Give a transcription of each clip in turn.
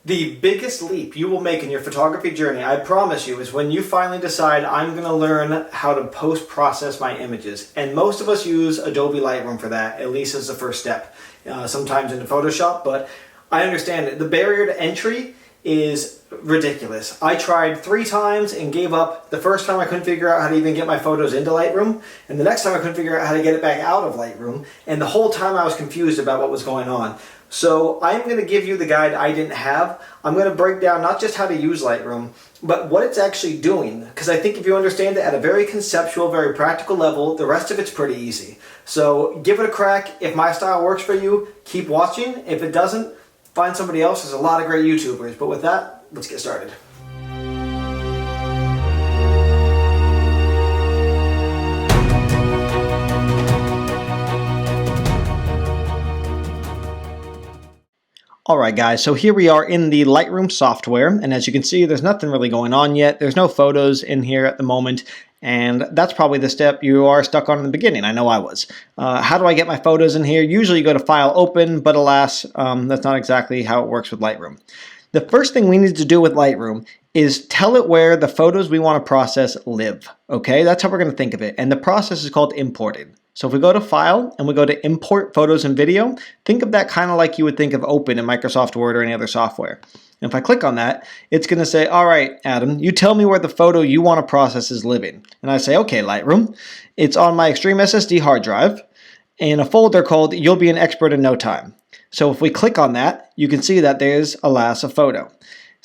The biggest leap you will make in your photography journey, I promise you, is when you finally decide I'm going to learn how to post-process my images. And most of us use Adobe Lightroom for that, at least as the first step. Sometimes into Photoshop, but I understand it. The barrier to entry is ridiculous. I tried 3 times and gave up. The first time I couldn't figure out how to even get my photos into Lightroom, and the next time I couldn't figure out how to get it back out of Lightroom, and the whole time I was confused about what was going on. So I'm going to give you the guide I didn't have. I'm going to break down not just how to use Lightroom, but what it's actually doing. Because I think if you understand it at a very conceptual, very practical level, the rest of it's pretty easy. So give it a crack. If my style works for you, keep watching. If it doesn't, find somebody else. There's a lot of great YouTubers. But with that, let's get started. Alright guys, so here we are in the Lightroom software, and as you can see there's nothing really going on yet. There's no photos in here at the moment, and that's probably the step you are stuck on in the beginning. I know I was. How do I get my photos in here? Usually you go to File, Open, but alas, that's not exactly how it works with Lightroom. The first thing we need to do with Lightroom is tell it where the photos we want to process live. Okay, that's how we're going to think of it, and the process is called importing. So if we go to File and we go to Import Photos and Video, think of that kind of like you would think of Open in Microsoft Word or any other software. And if I click on that, it's going to say, all right, Adam, you tell me where the photo you want to process is living. And I say, okay, Lightroom, it's on my Extreme SSD hard drive in a folder called You'll Be an Expert in No Time. So if we click on that, you can see that there's, alas, a photo.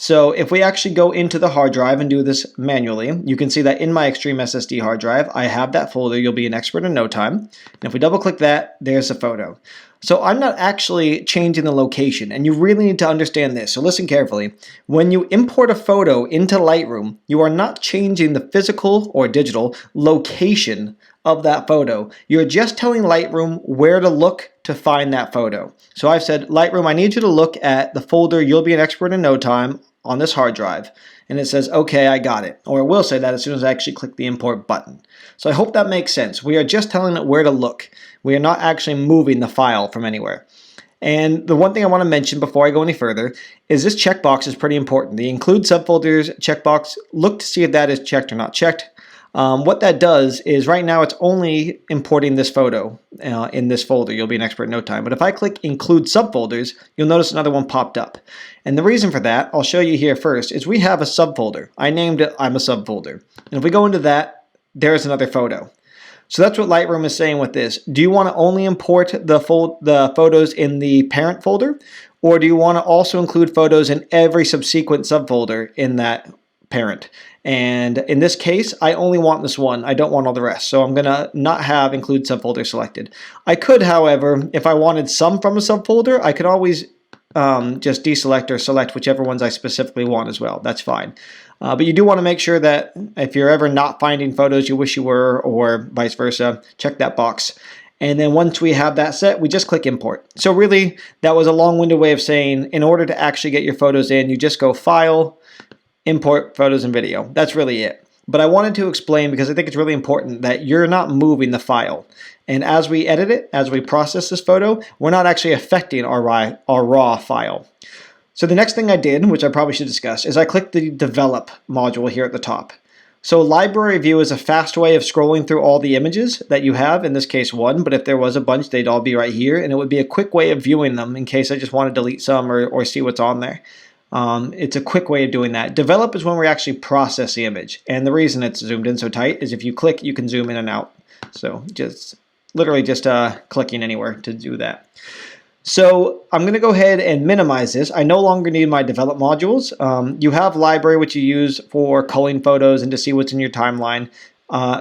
So if we actually go into the hard drive and do this manually, you can see that in my Extreme SSD hard drive, I have that folder, You'll Be an Expert in No Time. And if we double click that, there's a photo. So I'm not actually changing the location, and you really need to understand this. So listen carefully. When you import a photo into Lightroom, you are not changing the physical or digital location of that photo. You're just telling Lightroom where to look to find that photo. So I've said, Lightroom, I need you to look at the folder You'll Be an Expert in No Time on this hard drive, and it says, okay, I got it. Or it will say that as soon as I actually click the import button. So I hope that makes sense. We are just telling it where to look. We are not actually moving the file from anywhere. And the one thing I want to mention before I go any further is this checkbox is pretty important. The include subfolders checkbox, look to see if that is checked or not checked. What that does is right now it's only importing this photo in this folder, You'll Be an Expert in No Time. But if I click include subfolders, you'll notice another one popped up. And the reason for that, I'll show you here first, is we have a subfolder. I named it I'm a subfolder. And if we go into that, there's another photo. So that's what Lightroom is saying with this. Do you want to only import the photos in the parent folder? Or do you want to also include photos in every subsequent subfolder in that parent? And in this case, I only want this one. I don't want all the rest. So I'm going to not have include subfolder selected. I could, however, if I wanted some from a subfolder, I could always just deselect or select whichever ones I specifically want as well. That's fine. But you do want to make sure that if you're ever not finding photos you wish you were, or vice versa, check that box. And then once we have that set, we just click import. So really, that was a long-winded way of saying, in order to actually get your photos in, you just go File, Import Photos and Video. That's really it. But I wanted to explain, because I think it's really important, that you're not moving the file. And as we edit it, as we process this photo, we're not actually affecting our raw file. So the next thing I did, which I probably should discuss, is I clicked the Develop module here at the top. So Library View is a fast way of scrolling through all the images that you have, in this case one, but if there was a bunch, they'd all be right here, and it would be a quick way of viewing them in case I just want to delete some or see what's on there. It's a quick way of doing that. Develop is when we actually process the image, and the reason it's zoomed in so tight is if you click, you can zoom in and out. So just literally just clicking anywhere to do that. So I'm going to go ahead and minimize this. I no longer need my develop modules. You have library, which you use for culling photos and to see what's in your timeline.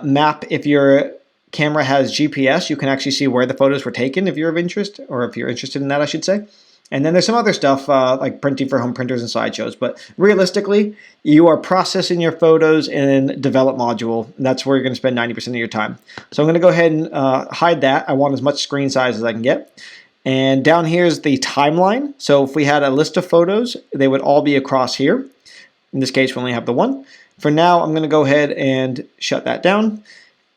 Map, if your camera has GPS, you can actually see where the photos were taken if you're of interest, or if you're interested in that, I should say. And then there's some other stuff like printing for home printers and slideshows. But realistically, you are processing your photos in Develop module. And that's where you're going to spend 90% of your time. So I'm going to go ahead and hide that. I want as much screen size as I can get. And down here is the timeline. So if we had a list of photos, they would all be across here. In this case, we only have the one. For now, I'm going to go ahead and shut that down.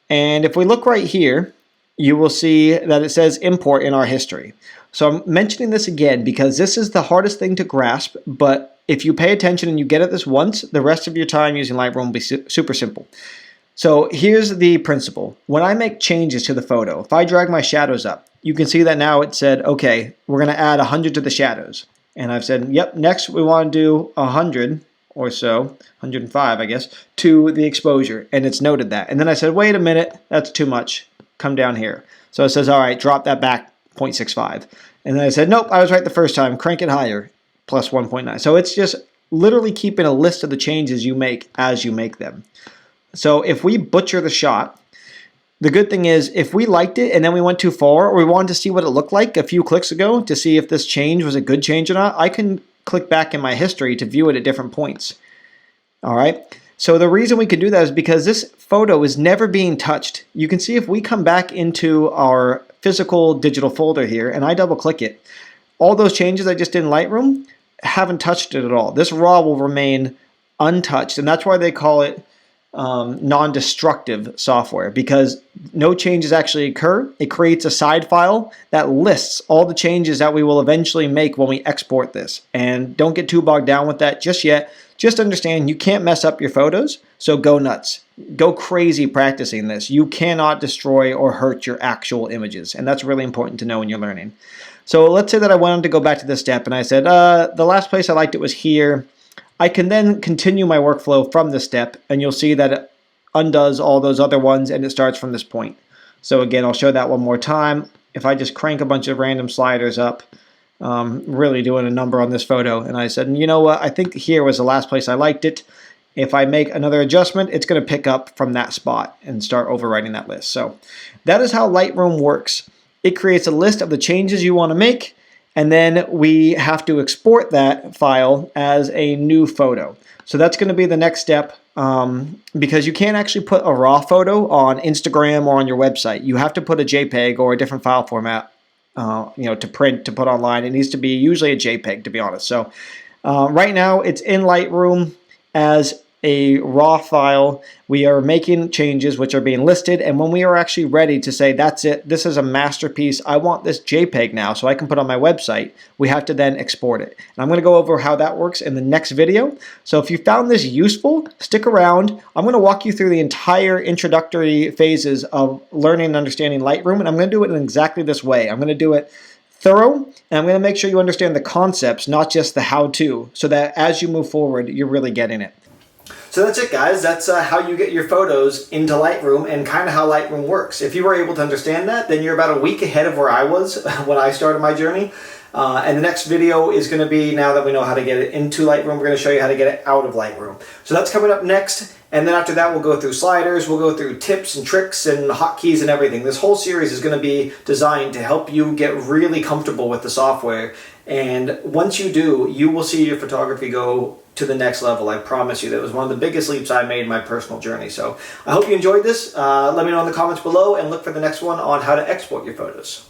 And if we look right here, you will see that it says import in our history. So I'm mentioning this again because this is the hardest thing to grasp, but if you pay attention and you get it this once, the rest of your time using Lightroom will be super simple. So here's the principle. When I make changes to the photo, if I drag my shadows up, you can see that now it said, okay, we're going to add 100 to the shadows. And I've said, yep, next we want to do 100 or so, 105, I guess, to the exposure. And it's noted that. And then I said, wait a minute, that's too much. Come down here. So it says, all right, drop that back 0.65. And then I said, nope, I was right the first time. Crank it higher, plus 1.9. So it's just literally keeping a list of the changes you make as you make them. So if we butcher the shot, the good thing is if we liked it and then we went too far or we wanted to see what it looked like a few clicks ago to see if this change was a good change or not, I can click back in my history to view it at different points. All right. So the reason we can do that is because this photo is never being touched. You can see if we come back into our physical digital folder here and I double click it, all those changes I just did in Lightroom haven't touched it at all. This raw will remain untouched, and that's why they call it non-destructive software, because no changes actually occur. It creates a side file that lists all the changes that we will eventually make when we export this. And don't get too bogged down with that just yet. Just understand you can't mess up your photos, so go nuts. Go crazy practicing this. You cannot destroy or hurt your actual images, and that's really important to know when you're learning. So let's say that I wanted to go back to this step and I said, the last place I liked it was here. I can then continue my workflow from this step, and you'll see that it undoes all those other ones and it starts from this point. So again, I'll show that one more time. If I just crank a bunch of random sliders up, really doing a number on this photo, and I said, you know what, I think here was the last place I liked it. If I make another adjustment, it's going to pick up from that spot and start overwriting that list. So that is how Lightroom works. It creates a list of the changes you want to make, and then we have to export that file as a new photo. So that's going to be the next step, because you can't actually put a raw photo on Instagram or on your website. You have to put a JPEG or a different file format, to print, to put online. It needs to be usually a JPEG, to be honest. So right now it's in Lightroom as a raw file. We are making changes which are being listed, and when we are actually ready to say that's it, this is a masterpiece, I want this JPEG now so I can put on my website, we have to then export it. And I'm going to go over how that works in the next video. So if you found this useful, stick around. I'm going to walk you through the entire introductory phases of learning and understanding Lightroom, and I'm going to do it in exactly this way. I'm going to do it thorough, and I'm going to make sure you understand the concepts, not just the how-to, so that as you move forward, you're really getting it. So that's it, guys. That's how you get your photos into Lightroom and kind of how Lightroom works. If you were able to understand that, then you're about a week ahead of where I was when I started my journey. And the next video is going to be, now that we know how to get it into Lightroom, we're going to show you how to get it out of Lightroom. So that's coming up next. And then after that, we'll go through sliders, we'll go through tips and tricks and hotkeys and everything. This whole series is going to be designed to help you get really comfortable with the software. And once you do, you will see your photography go to the next level. I promise you. That was one of the biggest leaps I made in my personal journey. So I hope you enjoyed this. Let me know in the comments below and look for the next one on how to export your photos.